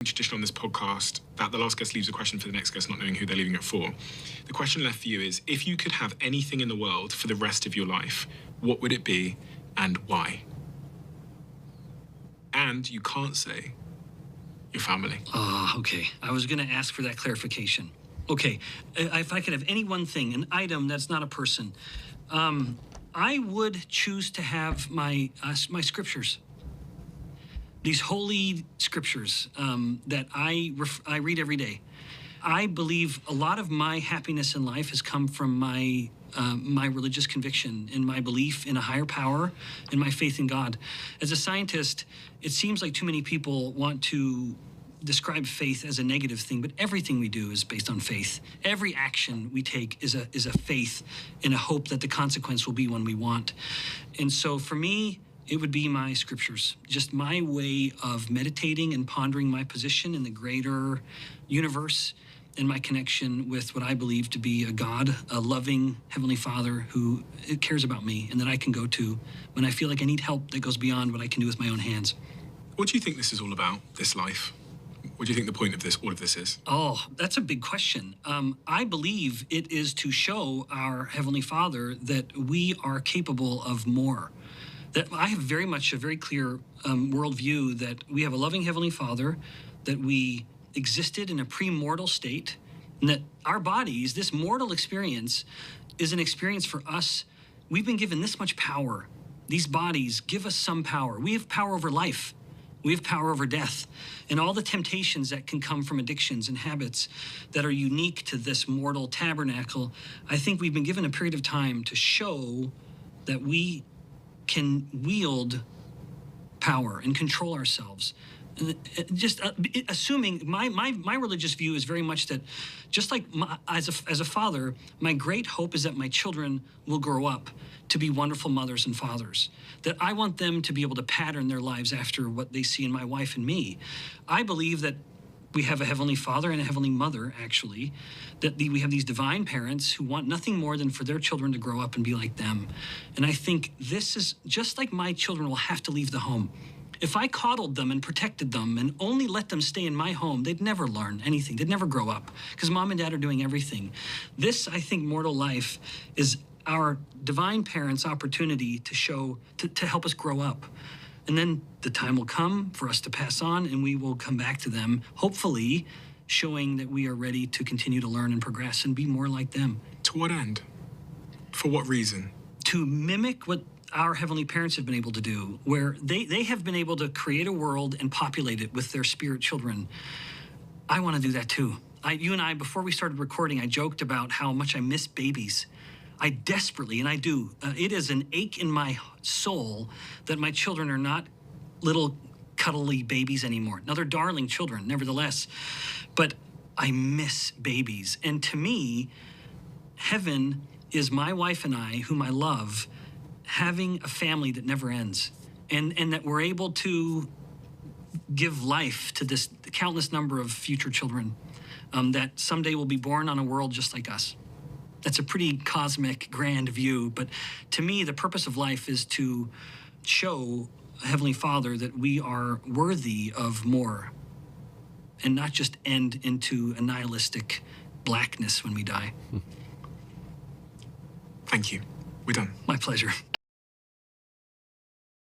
Tradition on this podcast that the last guest leaves a question for the next guest, not knowing who they're leaving it for. The question left for you is, if you could have anything in the world for the rest of your life, what would it be and why? And you can't say your family. Okay. I was going to ask for that clarification. Okay. If I could have any one thing, an item that's not a person, I would choose to have my scriptures. These holy scriptures that I read every day. I believe a lot of my happiness in life has come from my religious conviction and my belief in a higher power and my faith in God. As a scientist, it seems like too many people want to describe faith as a negative thing, but everything we do is based on faith. Every action we take is a faith in a hope that the consequence will be one we want. And so for me, it would be my scriptures, just my way of meditating and pondering my position in the greater universe and my connection with what I believe to be a God, a loving Heavenly Father who cares about me and that I can go to when I feel like I need help that goes beyond what I can do with my own hands. What do you think this is all about, this life? What do you think the point of all of this is? Oh, that's a big question. I believe it is to show our Heavenly Father that we are capable of more. That I have very much a very clear worldview that we have a loving Heavenly Father, that we existed in a pre-mortal state, and that our bodies, this mortal experience, is an experience for us. We've been given this much power. These bodies give us some power. We have power over life. We have power over death and all the temptations that can come from addictions and habits that are unique to this mortal tabernacle. I think we've been given a period of time to show that we can wield power and control ourselves. And just assuming my religious view is very much that, just like as a father, my great hope is that my children will grow up to be wonderful mothers and fathers. That I want them to be able to pattern their lives after what they see in my wife and me. I believe that we have a Heavenly Father and a Heavenly Mother, actually, that we have these divine parents who want nothing more than for their children to grow up and be like them. And I think this is just like my children will have to leave the home. If I coddled them and protected them and only let them stay in my home, they'd never learn anything. They'd never grow up because mom and dad are doing everything. This, I think, mortal life is our divine parents' opportunity to show, to help us grow up. And then the time will come for us to pass on, and we will come back to them, hopefully showing that we are ready to continue to learn and progress and be more like them. To what end? For what reason? To mimic what our heavenly parents have been able to do, where they have been able to create a world and populate it with their spirit children. I want to do that too. You and I, before we started recording, I joked about how much I miss babies. I desperately, and I do, it is an ache in my soul that my children are not little cuddly babies anymore. Now, they're darling children, nevertheless, but I miss babies. And to me, heaven is my wife and I, whom I love, having a family that never ends, and that we're able to give life to this countless number of future children that someday will be born on a world just like us. That's a pretty cosmic, grand view, but to me, the purpose of life is to show Heavenly Father that we are worthy of more and not just end into a nihilistic blackness when we die. Thank you. We're done. My pleasure.